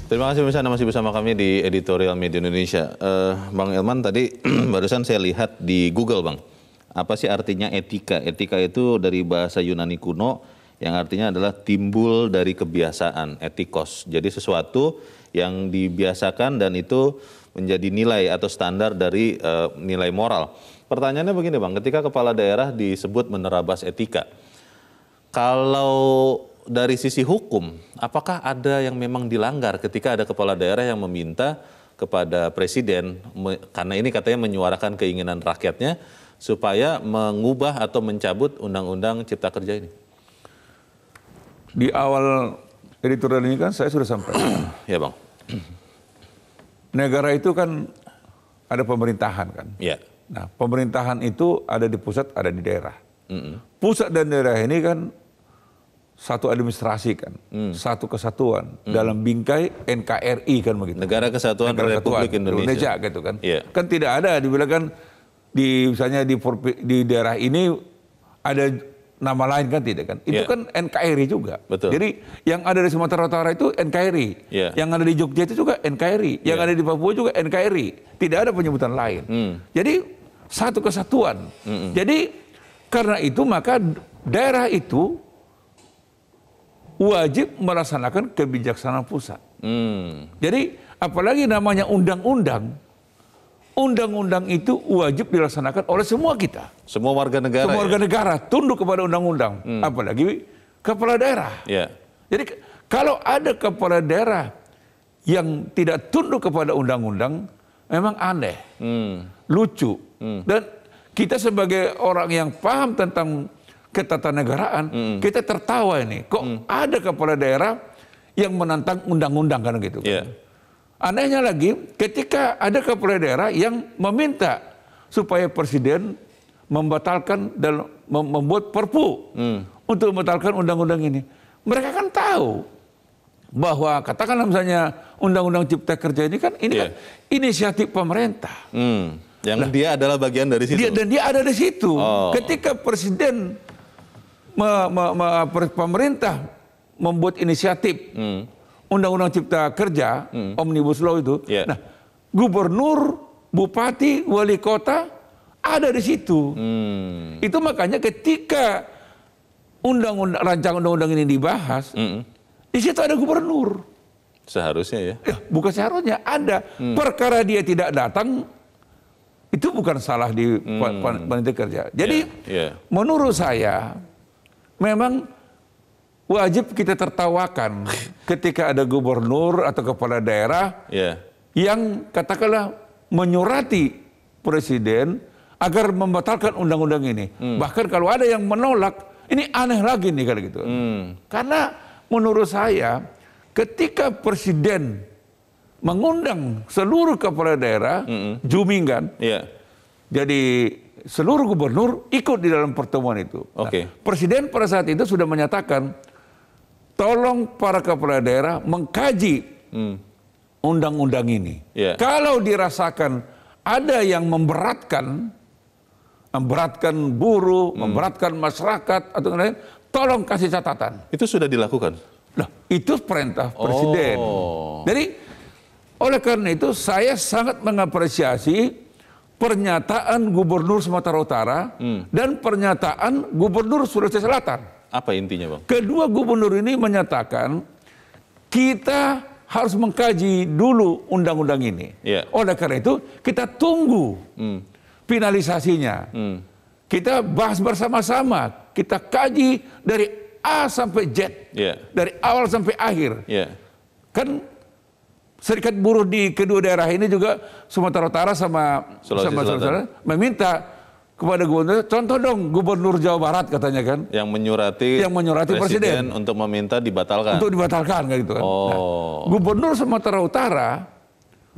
Terima kasih pemirsa, Anda masih bersama kami di Editorial Media Indonesia. Bang Elman, tadi barusan saya lihat di Google, Bang. Apa sih artinya etika? Etika itu dari bahasa Yunani kuno yang artinya adalah timbul dari kebiasaan, etikos. Jadi sesuatu yang dibiasakan dan itu menjadi nilai atau standar dari nilai moral. Pertanyaannya begini, Bang, ketika kepala daerah disebut menerabas etika, kalau dari sisi hukum, apakah ada yang memang dilanggar ketika ada kepala daerah yang meminta kepada presiden, karena ini katanya menyuarakan keinginan rakyatnya, supaya mengubah atau mencabut undang-undang Cipta Kerja ini? Di awal editorial ini kan saya sudah sampaikan. Ya, Bang. Negara itu kan ada pemerintahan kan. Ya. Nah, pemerintahan itu ada di pusat, ada di daerah. Pusat dan daerah ini kan satu administrasi kan, satu kesatuan dalam bingkai NKRI kan begitu. Negara Kesatuan Republik Indonesia gitu kan. Yeah. Kan tidak ada dibilang kan misalnya di daerah ini ada nama lain kan tidak kan. Itu kan NKRI juga. Betul. Jadi yang ada di Sumatera Utara itu NKRI. Yeah. Yang ada di Jogja itu juga NKRI. Yang ada di Papua juga NKRI. Tidak ada penyebutan lain. Jadi satu kesatuan. Jadi karena itu maka daerah itu wajib melaksanakan kebijaksanaan pusat. Jadi apalagi namanya undang-undang, undang-undang itu wajib dilaksanakan oleh semua kita. Semua warga negara. Semua warga negara tunduk kepada undang-undang, apalagi kepala daerah. Yeah. Jadi kalau ada kepala daerah yang tidak tunduk kepada undang-undang, memang aneh, lucu. Dan kita sebagai orang yang paham tentang ketatanegaraan, kita tertawa ini. Kok ada kepala daerah yang menantang undang-undang kan gitu. Yeah. Anehnya lagi, ketika ada kepala daerah yang meminta supaya presiden membatalkan dan membuat perpu untuk membatalkan undang-undang ini. Mereka kan tahu bahwa katakanlah misalnya undang-undang Cipta Kerja ini kan inisiatif pemerintah. Yang dia adalah bagian dari situ. Dan dia ada di situ. Ketika presiden pemerintah membuat inisiatif undang-undang Cipta Kerja, Omnibus Law itu. Nah, gubernur, bupati, wali kota ada di situ. Itu makanya ketika rancangan undang-undang ini dibahas, di situ ada gubernur. Seharusnya ya? Bukan seharusnya, ada. Perkara dia tidak datang, itu bukan salah di panitia kerja. Jadi menurut saya memang wajib kita tertawakan ketika ada gubernur atau kepala daerah yang katakanlah menyurati presiden agar membatalkan undang-undang ini. Bahkan kalau ada yang menolak, ini aneh lagi nih kalau gitu. Karena menurut saya ketika presiden mengundang seluruh kepala daerah, jumingan, jadi seluruh gubernur ikut di dalam pertemuan itu. Nah, presiden pada saat itu sudah menyatakan, tolong para kepala daerah mengkaji undang-undang ini. Kalau dirasakan ada yang memberatkan buruh, memberatkan masyarakat atau lain, tolong kasih catatan. Itu sudah dilakukan? Nah, itu perintah presiden. Jadi oleh karena itu saya sangat mengapresiasi pernyataan Gubernur Sumatera Utara dan pernyataan Gubernur Sulawesi Selatan. Apa intinya, Bang? Kedua gubernur ini menyatakan kita harus mengkaji dulu undang-undang ini. Oleh karena itu kita tunggu finalisasinya. Kita bahas bersama-sama, kita kaji dari A sampai Z, dari awal sampai akhir. Kan Serikat Buruh di kedua daerah ini juga Sumatera Utara sama Sulawesi Selatan meminta kepada gubernur, contoh dong Gubernur Jawa Barat katanya kan, yang menyurati presiden untuk meminta dibatalkan. Untuk dibatalkan kayak gitu kan. Nah, Gubernur Sumatera Utara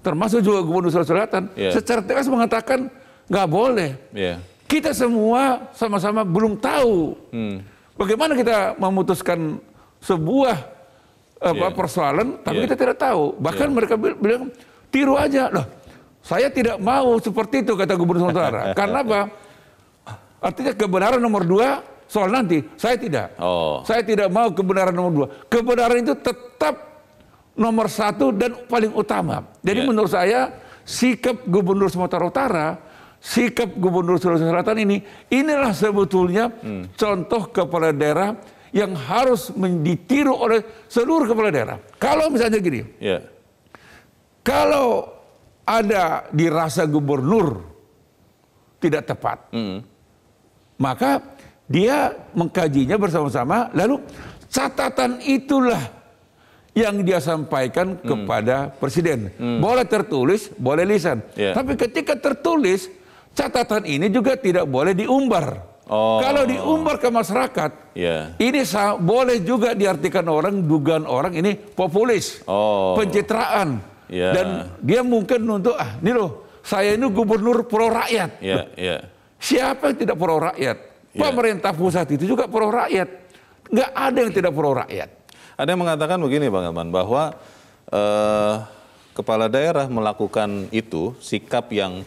termasuk juga Gubernur Sulawesi Selatan secara tegas mengatakan nggak boleh. Kita semua sama-sama belum tahu bagaimana kita memutuskan sebuah persoalan, tapi kita tidak tahu. Bahkan mereka bilang tiru aja. Loh, saya tidak mau seperti itu kata Gubernur Sumatera Utara. Karena apa? Artinya kebenaran nomor 2 soal nanti. Saya tidak. Saya tidak mau kebenaran nomor 2. Kebenaran itu tetap nomor satu dan paling utama. Jadi menurut saya sikap Gubernur Sumatera Utara, sikap Gubernur Sulawesi Selatan inilah sebetulnya contoh kepala daerah yang harus ditiru oleh seluruh kepala daerah. Kalau misalnya gini, kalau ada dirasa gubernur tidak tepat, maka dia mengkajinya bersama-sama, lalu catatan itulah yang dia sampaikan kepada presiden. Boleh tertulis, boleh lisan. Tapi ketika tertulis, catatan ini juga tidak boleh diumbar. Kalau diumbar ke masyarakat, ini boleh juga diartikan orang, dugaan orang ini populis, pencitraan. Dan dia mungkin untuk, ini loh, saya ini gubernur pro rakyat. Siapa yang tidak pro rakyat? Pemerintah pusat itu juga pro rakyat. Nggak ada yang tidak pro rakyat. Ada yang mengatakan begini Bang Elman, bahwa kepala daerah melakukan itu, sikap yang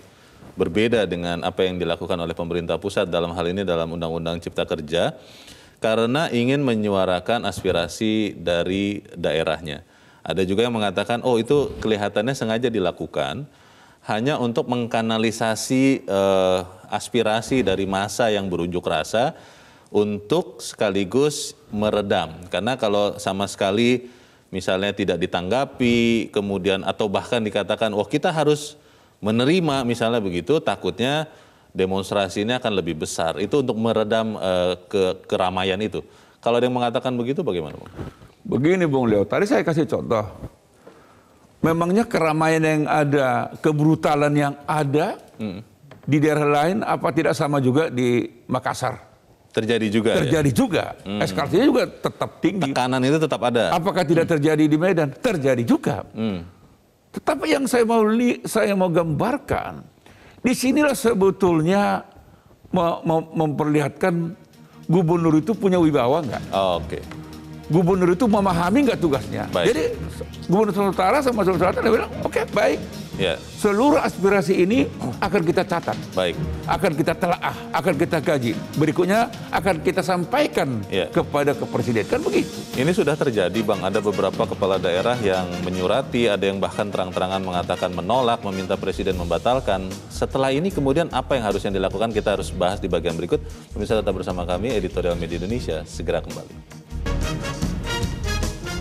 berbeda dengan apa yang dilakukan oleh pemerintah pusat dalam hal ini dalam Undang-Undang Cipta Kerja, karena ingin menyuarakan aspirasi dari daerahnya. Ada juga yang mengatakan, oh itu kelihatannya sengaja dilakukan hanya untuk mengkanalisasi aspirasi dari massa yang berunjuk rasa, untuk sekaligus meredam. Karena kalau sama sekali misalnya tidak ditanggapi, kemudian atau bahkan dikatakan, oh kita harus menerima misalnya begitu, takutnya demonstrasi ini akan lebih besar. Itu untuk meredam keramaian itu. Kalau ada yang mengatakan begitu bagaimana Bang? Begini Bung Leo, tadi saya kasih contoh. Memangnya keramaian yang ada, kebrutalan yang ada di daerah lain apa tidak sama juga di Makassar? Terjadi juga. Terjadi juga. Eskalasinya juga tetap tinggi. Tekanan itu tetap ada. Apakah tidak terjadi di Medan? Terjadi juga. Tetapi yang saya mau gambarkan, disinilah sebetulnya memperlihatkan gubernur itu punya wibawa nggak? Gubernur itu memahami nggak tugasnya? Baik. Jadi Gubernur Sumatera Utara sama Sulawesi Selatan dia bilang, oke, baik. Seluruh aspirasi ini akan kita catat, akan kita telaah, akan kita kaji. Berikutnya akan kita sampaikan kepada Presiden. Kan begitu. Ini sudah terjadi Bang, ada beberapa kepala daerah yang menyurati, ada yang bahkan terang-terangan mengatakan menolak, meminta Presiden membatalkan. Setelah ini kemudian apa yang harusnya dilakukan, kita harus bahas di bagian berikut. Pemirsa tetap bersama kami, Editorial Media Indonesia, segera kembali.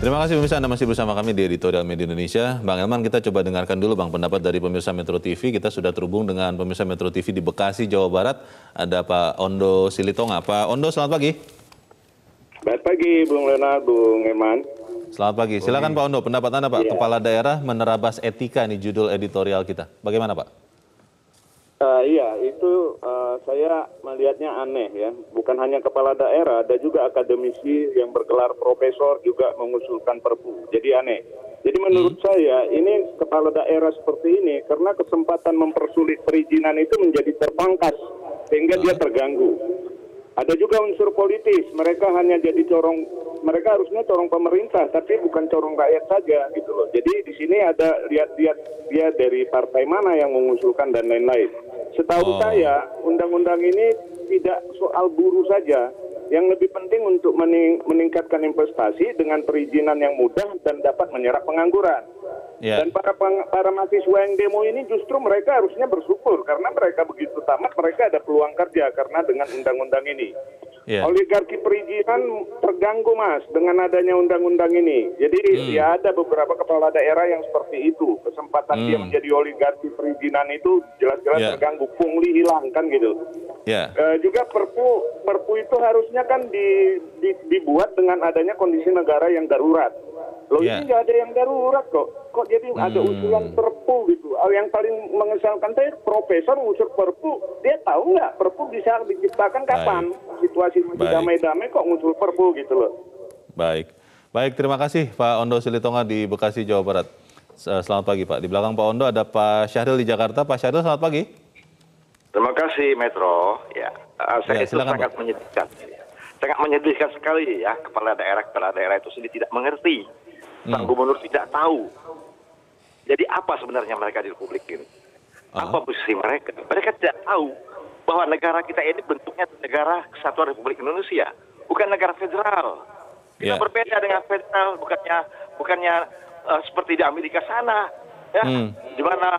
Terima kasih pemirsa, Anda masih bersama kami di Editorial Media Indonesia. Bang Elman, kita coba dengarkan dulu Bang pendapat dari pemirsa Metro TV. Kita sudah terhubung dengan pemirsa Metro TV di Bekasi, Jawa Barat. Ada Pak Ondo Silitonga. Pak Ondo, selamat pagi. Selamat pagi, Bung Leonard, Bung Eman. Selamat pagi. Silakan Pak Ondo, pendapat Anda Pak. Kepala daerah menerabas etika, nih judul editorial kita. Bagaimana Pak? Iya, itu saya melihatnya aneh ya. Bukan hanya kepala daerah, ada juga akademisi yang bergelar profesor juga mengusulkan perpu. Jadi aneh. Jadi menurut saya ini kepala daerah seperti ini karena kesempatan mempersulit perizinan itu menjadi terpangkas sehingga dia terganggu. Ada juga unsur politis. Mereka hanya jadi mereka harusnya corong pemerintah, tapi bukan corong rakyat saja gitu loh. Jadi di sini ada lihat-lihat dia dari partai mana yang mengusulkan dan lain-lain. Setahu saya, undang-undang ini tidak soal buruh saja. Yang lebih penting untuk meningkatkan investasi dengan perizinan yang mudah dan dapat menyerap pengangguran. Dan para mahasiswa yang demo ini justru mereka harusnya bersyukur karena mereka begitu tamat, mereka ada peluang kerja karena dengan undang-undang ini. Oligarki perizinan terganggu Mas dengan adanya undang-undang ini. Jadi ya ada beberapa kepala daerah yang seperti itu. Kesempatan dia menjadi oligarki perizinan itu jelas-jelas terganggu. Pungli hilang kan gitu. Juga perpu itu harusnya kan dibuat dengan adanya kondisi negara yang darurat. Loh ini nggak ada yang darurat kok jadi ada usulan perpu gitu. Yang paling mengesalkan saya profesor usul perpu, dia tahu nggak perpu bisa diciptakan kapan? Situasi masih damai-damai kok ngusul perpu gitu loh. Baik, terima kasih Pak Ondo Silitonga di Bekasi, Jawa Barat. Selamat pagi Pak. Di belakang Pak Ondo ada Pak Syahril di Jakarta. Pak Syahril, selamat pagi. Terima kasih Metro. Saya itu sangat menyedihkan. Sangat menyedihkan sekali ya, kepala daerah itu sendiri tidak mengerti. Sang gubernur tidak tahu. Jadi apa sebenarnya mereka di Republik ini? Apa posisi mereka? Mereka tidak tahu bahwa negara kita ini bentuknya negara kesatuan Republik Indonesia, bukan negara federal. Kita berbeda dengan federal, bukannya seperti di Amerika sana, ya, di mana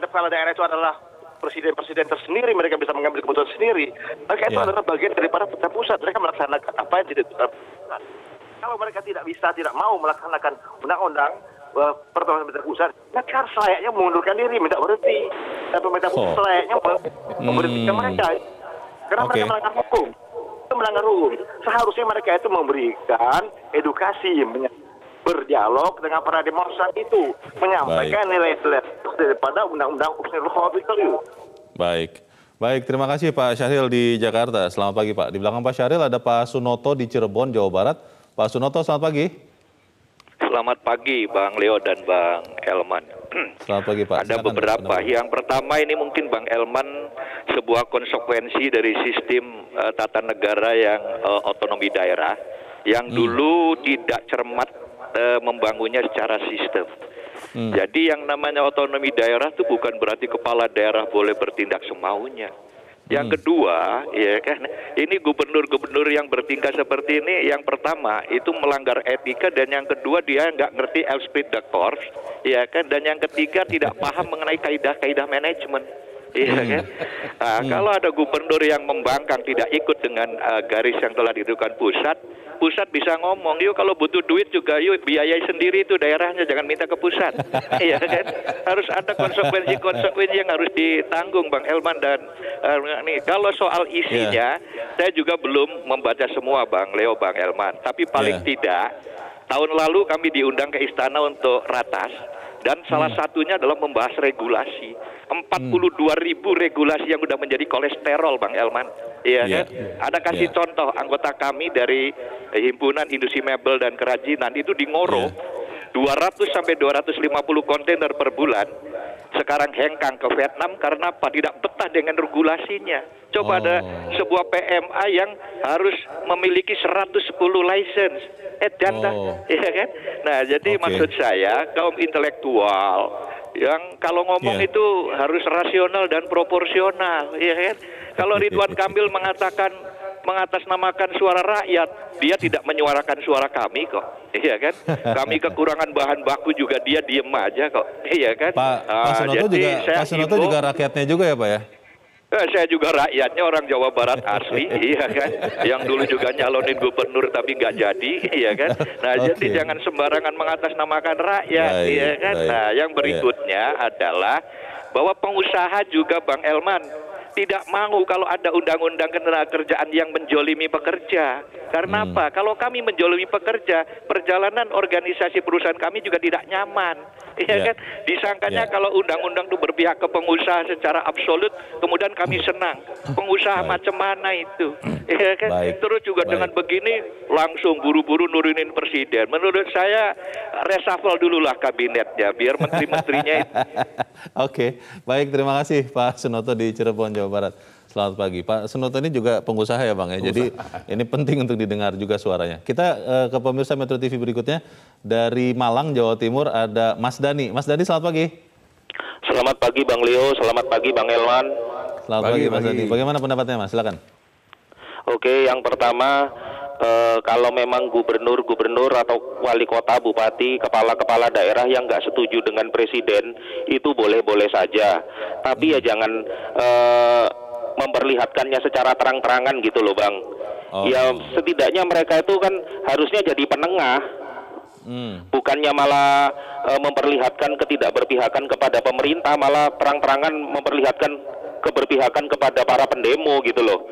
kepala daerah itu adalah presiden tersendiri, mereka bisa mengambil keputusan sendiri. Mereka itu adalah bagian daripada pemerintah pusat, mereka melaksanakan apa yang tidak pusat. Kalau mereka tidak mau melaksanakan undang-undang peraturan pemerintah pusat, mereka selayaknya mengundurkan diri, minta berhenti. Dan pemerintah pusat selayaknya memberhentikan mereka, karena mereka melanggar hukum. Itu melanggar hukum. Seharusnya mereka itu memberikan edukasi, berdialog dengan para demonstran itu, menyampaikan nilai-nilai daripada undang-undang itu. Baik, terima kasih Pak Syahril di Jakarta. Selamat pagi Pak. Di belakang Pak Syahril ada Pak Sunoto di Cirebon, Jawa Barat. Pak Sunoto, selamat pagi. Selamat pagi Bang Leo dan Bang Elman. Selamat pagi Pak. Ada beberapa. Yang pertama ini mungkin Bang Elman sebuah konsekuensi dari sistem tata negara yang otonomi daerah yang dulu tidak cermat membangunnya secara sistem. Jadi yang namanya otonomi daerah itu bukan berarti kepala daerah boleh bertindak semaunya. Yang kedua, ya kan, ini gubernur-gubernur yang bertingkah seperti ini, yang pertama itu melanggar etika, dan yang kedua dia nggak ngerti esprit de corps, ya kan, dan yang ketiga tidak paham mengenai kaidah-kaidah manajemen. Iya kan? Nah, kalau ada gubernur yang membangkang tidak ikut dengan garis yang telah ditentukan pusat bisa ngomong, yuk kalau butuh duit juga yuk biayai sendiri itu daerahnya, jangan minta ke pusat. Iya kan? Harus ada konsekuensi yang harus ditanggung Bang Elman. Dan nih kalau soal isinya saya juga belum membaca semua Bang Leo, Bang Elman, tapi paling tidak tahun lalu kami diundang ke istana untuk ratas. Dan salah satunya adalah membahas regulasi. 42.000 regulasi yang sudah menjadi kolesterol Bang Elman. Iya kan? Ada kasih contoh anggota kami dari Himpunan Industri Mebel dan Kerajinan itu di Ngoro 200 sampai 250 kontainer per bulan. Sekarang hengkang ke Vietnam karena apa? Tidak betah dengan regulasinya. Coba ada sebuah PMA yang harus memiliki 110 license. Ya kan? Nah, jadi maksud saya kaum intelektual yang kalau ngomong itu harus rasional dan proporsional, ya kan? Kalau Ridwan Kamil mengatakan mengatasnamakan suara rakyat, dia tidak menyuarakan suara kami kok, iya kan? Kami kekurangan bahan baku juga dia diem aja kok, iya kan? Pak Sunoto juga rakyatnya juga ya Pak ya? Saya juga rakyatnya, orang Jawa Barat asli, iya kan? Yang dulu juga nyalonin gubernur tapi nggak jadi, iya kan? Nah, jadi jangan sembarangan mengatasnamakan rakyat, iya kan? Nah, yang berikutnya adalah bahwa pengusaha juga Bang Elman tidak mau kalau ada undang-undang ketenagakerjaan yang menjolimi pekerja. Karena apa? Kalau kami menjolimi pekerja, perjalanan organisasi perusahaan kami juga tidak nyaman. Iya kan? Disangkanya kalau undang-undang itu berpihak ke pengusaha secara absolut, kemudian kami senang. Pengusaha macam mana itu? Iya kan? Terus juga dengan begini langsung buru-buru nurunin presiden. Menurut saya reshuffle dululah kabinetnya biar menteri-menterinya itu. Oke, baik, terima kasih Pak Sunoto di Cirebon, Jawa Barat. Selamat pagi. Pak Sunoto ini juga pengusaha ya Bang ya, jadi ini penting untuk didengar juga suaranya. Kita ke pemirsa Metro TV berikutnya. Dari Malang, Jawa Timur ada Mas Dani. Mas Dani, selamat pagi. Selamat pagi Bang Leo, selamat pagi Bang Elman. Selamat pagi Mas Dani. Bagaimana pendapatnya Mas? Silakan. Oke, yang pertama kalau memang gubernur atau wali kota, bupati, kepala-kepala daerah yang nggak setuju dengan presiden itu boleh-boleh saja. Tapi ya jangan memperlihatkannya secara terang-terangan gitu loh Bang. Setidaknya mereka itu kan harusnya jadi penengah. Bukannya malah memperlihatkan ketidakberpihakan kepada pemerintah, malah terang-terangan memperlihatkan keberpihakan kepada para pendemo gitu loh.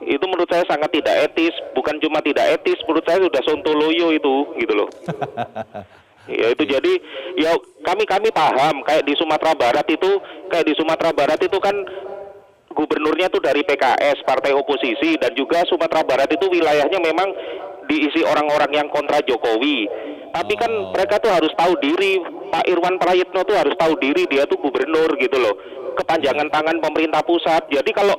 Itu menurut saya sangat tidak etis. Bukan cuma tidak etis, menurut saya sudah sontoloyo itu gitu loh. Ya itu jadi ya kami paham kayak di Sumatera Barat itu kan gubernurnya tuh dari PKS, partai oposisi, dan juga Sumatera Barat itu wilayahnya memang diisi orang-orang yang kontra Jokowi. Tapi kan mereka tuh harus tahu diri, Pak Irwan Prayitno tuh harus tahu diri, dia tuh gubernur gitu loh, kepanjangan tangan pemerintah pusat. Jadi kalau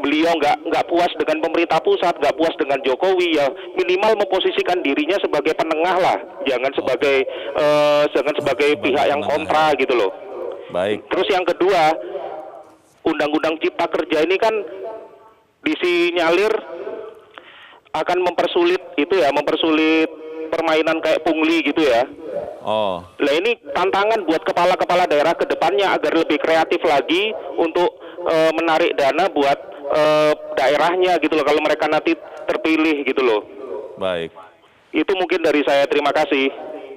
beliau nggak puas dengan pemerintah pusat, nggak puas dengan Jokowi, ya minimal memposisikan dirinya sebagai penengah lah, jangan sebagai pihak yang kontra gitu loh. Baik. Terus yang kedua, Undang-Undang Cipta Kerja ini kan disinyalir akan mempersulit permainan kayak pungli gitu ya. Nah ini tantangan buat kepala-kepala daerah ke depannya agar lebih kreatif lagi untuk menarik dana buat daerahnya gitu loh, kalau mereka nanti terpilih gitu loh. Baik. Itu mungkin dari saya, terima kasih.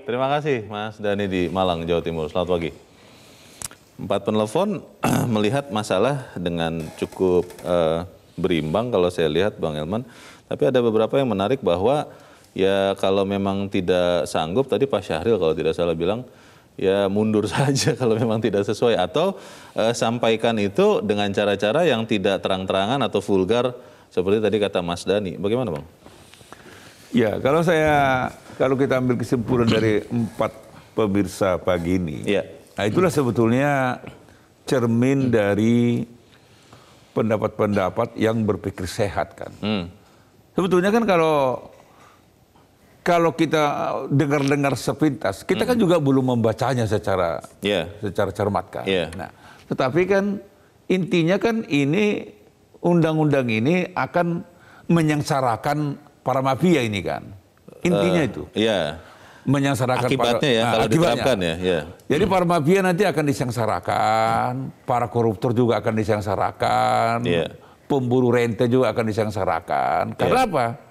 Terima kasih Mas Dhani di Malang, Jawa Timur. Selamat pagi. 4 penelpon melihat masalah dengan cukup berimbang kalau saya lihat Bang Elman. Tapi ada beberapa yang menarik bahwa ya kalau memang tidak sanggup, tadi Pak Syahril kalau tidak salah bilang, ya mundur saja kalau memang tidak sesuai. Atau sampaikan itu dengan cara-cara yang tidak terang-terangan atau vulgar seperti tadi kata Mas Dhani. Bagaimana Bang? Ya, kalau kita ambil kesimpulan dari 4 pemirsa pagi ini, nah itulah sebetulnya cermin dari pendapat-pendapat yang berpikir sehat kan. Sebetulnya kan kalau kita dengar-dengar sepintas, kita kan juga belum membacanya secara cermat kan. Nah, tetapi kan intinya kan ini undang-undang ini akan menyengsarakan para mafia ini kan. Intinya itu. Menyengsarakan akibatnya kalau diterapkan ya. Jadi para mafia nanti akan disengsarakan, para koruptor juga akan disengsarakan. Pemburu rente juga akan disengsarakan. Karena apa?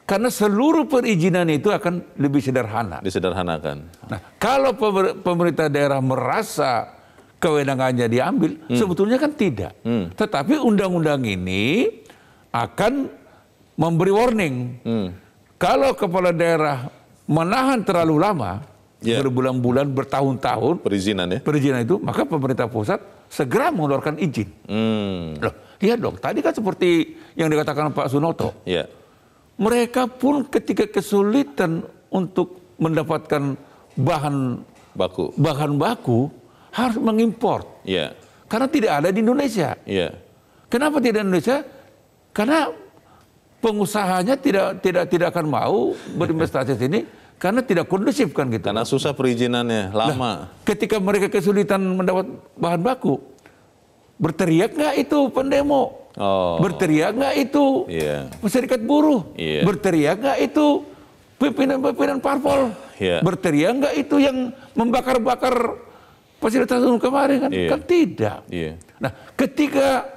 Karena seluruh perizinan itu akan lebih sederhana. Disederhanakan. Nah, kalau pemerintah daerah merasa kewenangannya diambil, sebetulnya kan tidak. Tetapi undang-undang ini akan memberi warning. Kalau kepala daerah menahan terlalu lama, berbulan-bulan, bertahun-tahun, perizinan itu, maka pemerintah pusat segera mengeluarkan izin. Loh, lihat dong, tadi kan seperti yang dikatakan Pak Sunoto. Mereka pun ketika kesulitan untuk mendapatkan bahan baku harus mengimpor. Karena tidak ada di Indonesia. Kenapa tidak di Indonesia? Karena pengusahanya tidak akan mau berinvestasi di sini karena tidak kondusif kan gitu. Karena susah perizinannya, lama. Nah, ketika mereka kesulitan mendapat bahan baku, berteriak nggak itu pendemo? Berteriak nggak itu serikat buruh? Berteriak nggak itu pimpinan-pimpinan parpol? Berteriak nggak itu yang membakar-bakar fasilitas umum kemarin kan? Kan tidak. Nah, ketika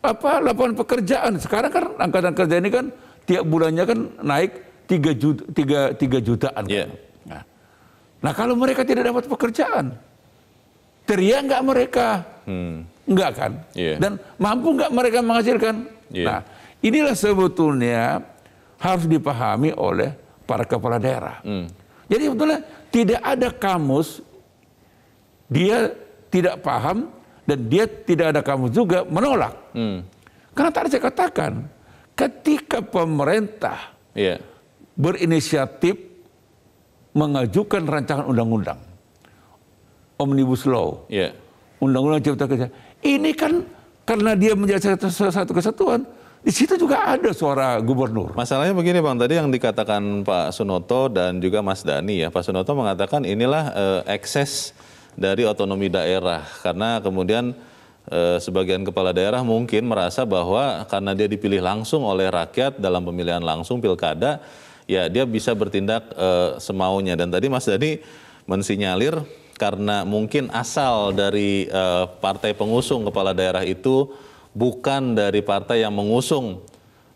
lapangan pekerjaan sekarang kan angkatan kerja ini kan tiap bulannya kan naik 3 jutaan. Nah, kalau mereka tidak dapat pekerjaan, teriak nggak mereka? Enggak kan? Dan mampu nggak mereka menghasilkan? Nah, inilah sebetulnya harus dipahami oleh para kepala daerah. Jadi sebetulnya tidak ada kamus dia tidak paham dan dia tidak ada kamus juga menolak. Karena tadi saya katakan, ketika pemerintah berinisiatif mengajukan rancangan undang-undang, Omnibus Law, Undang-Undang Cipta Kerja, ini kan karena dia menjadi satu kesatuan, di situ juga ada suara gubernur. Masalahnya begini Bang, tadi yang dikatakan Pak Sunoto dan juga Mas Dhani ya, Pak Sunoto mengatakan inilah ekses dari otonomi daerah, karena kemudian sebagian kepala daerah mungkin merasa bahwa karena dia dipilih langsung oleh rakyat dalam pemilihan langsung pilkada, ya dia bisa bertindak semaunya. Dan tadi Mas Dhani mensinyalir karena mungkin asal dari partai pengusung kepala daerah itu bukan dari partai yang mengusung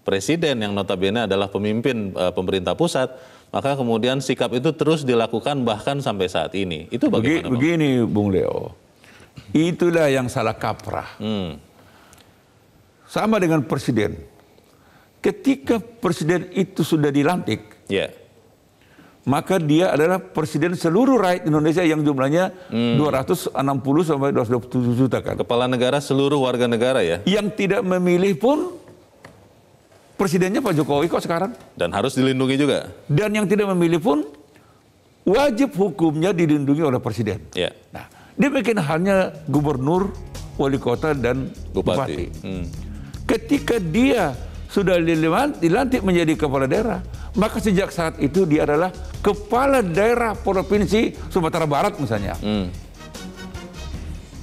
presiden yang notabene adalah pemimpin pemerintah pusat, maka kemudian sikap itu terus dilakukan bahkan sampai saat ini. Itu bagaimana? Begini Bung Leo, itulah yang salah kaprah. Sama dengan presiden. Ketika presiden itu sudah dilantik, maka dia adalah presiden seluruh rakyat Indonesia yang jumlahnya 260 sampai 227 juta kan. Kepala negara seluruh warga negara ya. Yang tidak memilih pun presidennya Pak Jokowi kok sekarang. Dan harus dilindungi juga. Dan yang tidak memilih pun wajib hukumnya dilindungi oleh presiden. Nah, demikian halnya gubernur, wali kota, dan bupati. Ketika dia sudah dilantik menjadi kepala daerah, maka sejak saat itu dia adalah kepala daerah provinsi Sumatera Barat misalnya.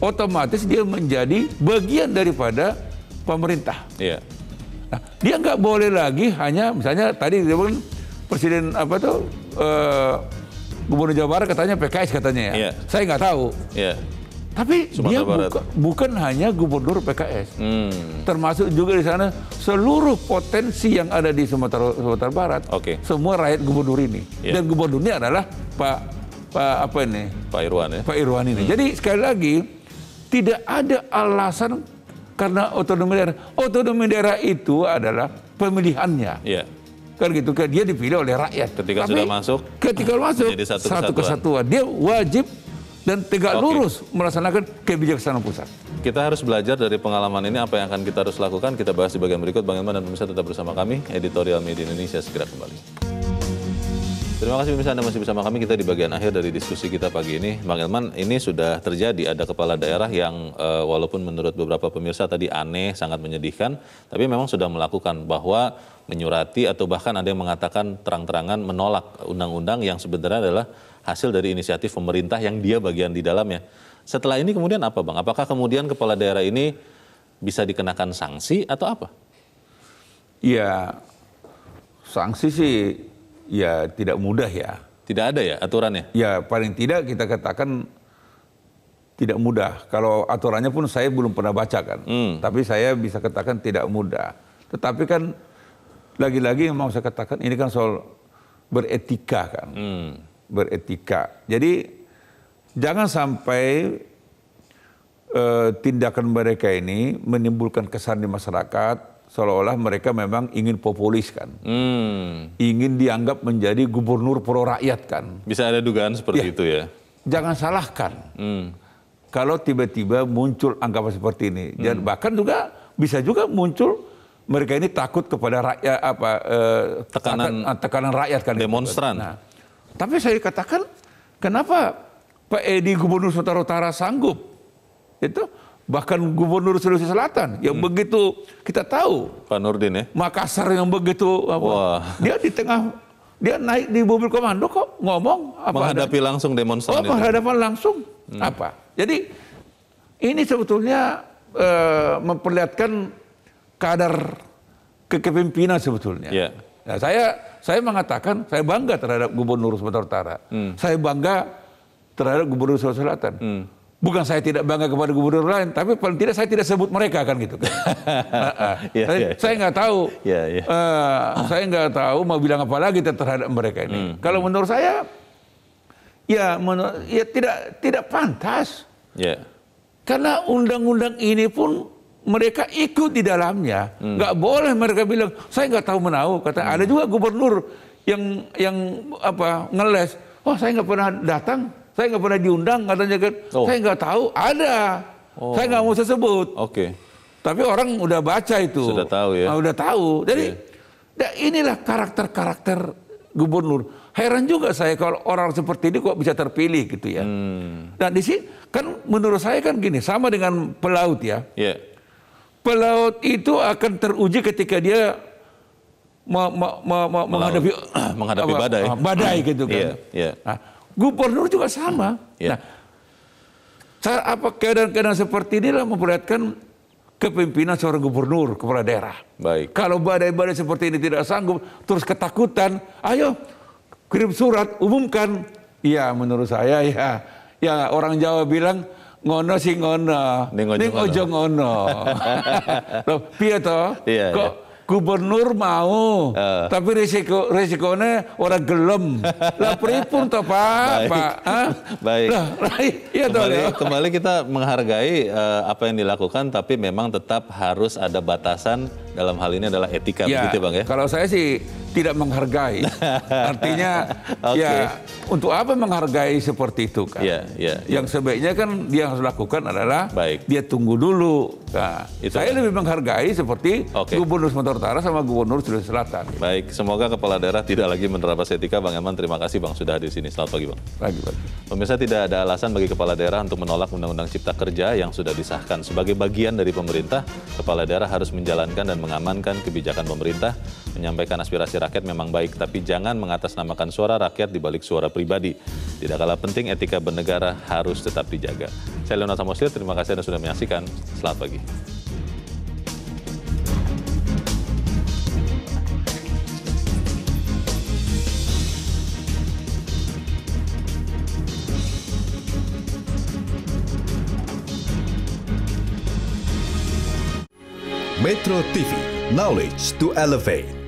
Otomatis dia menjadi bagian daripada pemerintah. Nah, dia nggak boleh lagi hanya misalnya tadi dia pun presiden Gubernur Jawa Barat katanya PKS katanya ya. Iya. Saya nggak tahu. Iya. Tapi dia bukan hanya gubernur PKS, termasuk juga di sana seluruh potensi yang ada di Sumatera Barat. Semua rakyat gubernur ini. Dan gubernurnya adalah Pak Irwan ya. Pak Irwan ini. Jadi sekali lagi tidak ada alasan karena otonomi daerah. Otonomi daerah itu adalah pemilihannya. Kan gitu, dia dipilih oleh rakyat. Ketika sudah masuk, jadi satu kesatuan. Dia wajib dan tegak lurus melaksanakan kebijaksanaan pusat. Kita harus belajar dari pengalaman ini, apa yang akan kita harus lakukan. Kita bahas di bagian berikut. Bang Elman dan pemirsa tetap bersama kami. Editorial Media Indonesia segera kembali. Terima kasih pemirsa, Anda masih bersama kami. Kita di bagian akhir dari diskusi kita pagi ini. Bang Elman, ini sudah terjadi, ada kepala daerah yang walaupun menurut beberapa pemirsa tadi aneh, sangat menyedihkan, tapi memang sudah melakukan, bahwa menyurati atau bahkan ada yang mengatakan terang-terangan menolak undang-undang yang sebenarnya adalah hasil dari inisiatif pemerintah yang dia bagian di dalamnya. Setelah ini kemudian apa, Bang? Apakah kemudian kepala daerah ini bisa dikenakan sanksi atau apa? Ya, sanksi sih ya tidak mudah ya. Tidak ada ya aturannya? Ya paling tidak kita katakan tidak mudah. Kalau aturannya pun saya belum pernah baca kan. Tapi saya bisa katakan tidak mudah. Tetapi kan lagi-lagi yang mau saya katakan ini kan soal beretika kan. Beretika. Jadi jangan sampai tindakan mereka ini menimbulkan kesan di masyarakat seolah-olah mereka memang ingin populis kan. Ingin dianggap menjadi gubernur pro rakyat kan. Bisa ada dugaan seperti itu ya. Jangan salahkan. Kalau tiba-tiba muncul anggapan seperti ini. Dan bahkan juga bisa juga muncul mereka ini takut kepada rakyat tekanan rakyat kan. Demonstran. Nah, tapi saya katakan, kenapa Pak Edi Gubernur Sumatera Utara sanggup? Itu bahkan Gubernur Sulawesi Selatan yang begitu kita tahu. Pak Nurdin ya. Makassar yang begitu dia di tengah, dia naik di mobil komando kok ngomong menghadapi langsung demonstran. Menghadapan langsung apa? Jadi ini sebetulnya memperlihatkan kadar kepemimpinan sebetulnya. Nah, saya mengatakan saya bangga terhadap Gubernur Sumatera Utara. Saya bangga terhadap Gubernur Sulawesi Selatan. Bukan saya tidak bangga kepada gubernur lain, tapi paling tidak saya tidak sebut mereka kan gitu kan. Saya nggak tahu. Saya nggak tahu mau bilang apa lagi terhadap mereka ini. Kalau menurut saya, ya tidak pantas. Karena undang-undang ini pun mereka ikut di dalamnya. Nggak boleh mereka bilang saya nggak tahu menahu. Kata ada juga gubernur yang ngeles. Oh saya nggak pernah datang. Saya nggak pernah diundang katanya kan. Saya nggak tahu. Ada. Saya nggak mau sebut. Tapi orang udah baca itu. Sudah tahu ya. Udah tahu. Jadi inilah karakter-karakter gubernur. Heran juga saya kalau orang seperti ini kok bisa terpilih gitu ya. Dan di sini kan menurut saya kan gini, sama dengan pelaut ya. Pelaut itu akan teruji ketika dia menghadapi badai gitu kan. Nah, gubernur juga sama. Nah, keadaan-keadaan seperti inilah memperlihatkan kepemimpinan seorang gubernur kepala daerah. Kalau badai-badai seperti ini tidak sanggup, terus ketakutan, ayo kirim surat, umumkan. Ya menurut saya ya orang Jawa bilang ngono sing ngono, ning ojo ngono. Loh, piye to? Kok gubernur mau, tapi risikonya orang gelem. Lah pripun to Pak? Baik. Lah, kembali kita menghargai apa yang dilakukan, tapi memang tetap harus ada batasan. Dalam hal ini adalah etika, begitu Bang ya? Kalau saya sih tidak menghargai. Artinya ya untuk apa menghargai seperti itu kan? Yang sebaiknya kan dia harus lakukan adalah dia tunggu dulu. Nah, saya lebih menghargai seperti Gubernur Sumatera Utara sama Gubernur Sulawesi Selatan. Baik, semoga kepala daerah tidak lagi menerapkan etika. Bang Elman, terima kasih Bang sudah hadir di sini. Selamat pagi Bang. Pagi. Pemirsa, tidak ada alasan bagi kepala daerah untuk menolak Undang-Undang Cipta Kerja yang sudah disahkan. Sebagai bagian dari pemerintah, kepala daerah harus menjalankan dan mengamankan kebijakan pemerintah. Menyampaikan aspirasi rakyat memang baik, tapi jangan mengatasnamakan suara rakyat di balik suara pribadi. Tidak kalah penting, etika bernegara harus tetap dijaga. Saya Leonard Samosir, terima kasih Anda sudah menyaksikan. Selamat pagi. Metro TV, knowledge to elevate.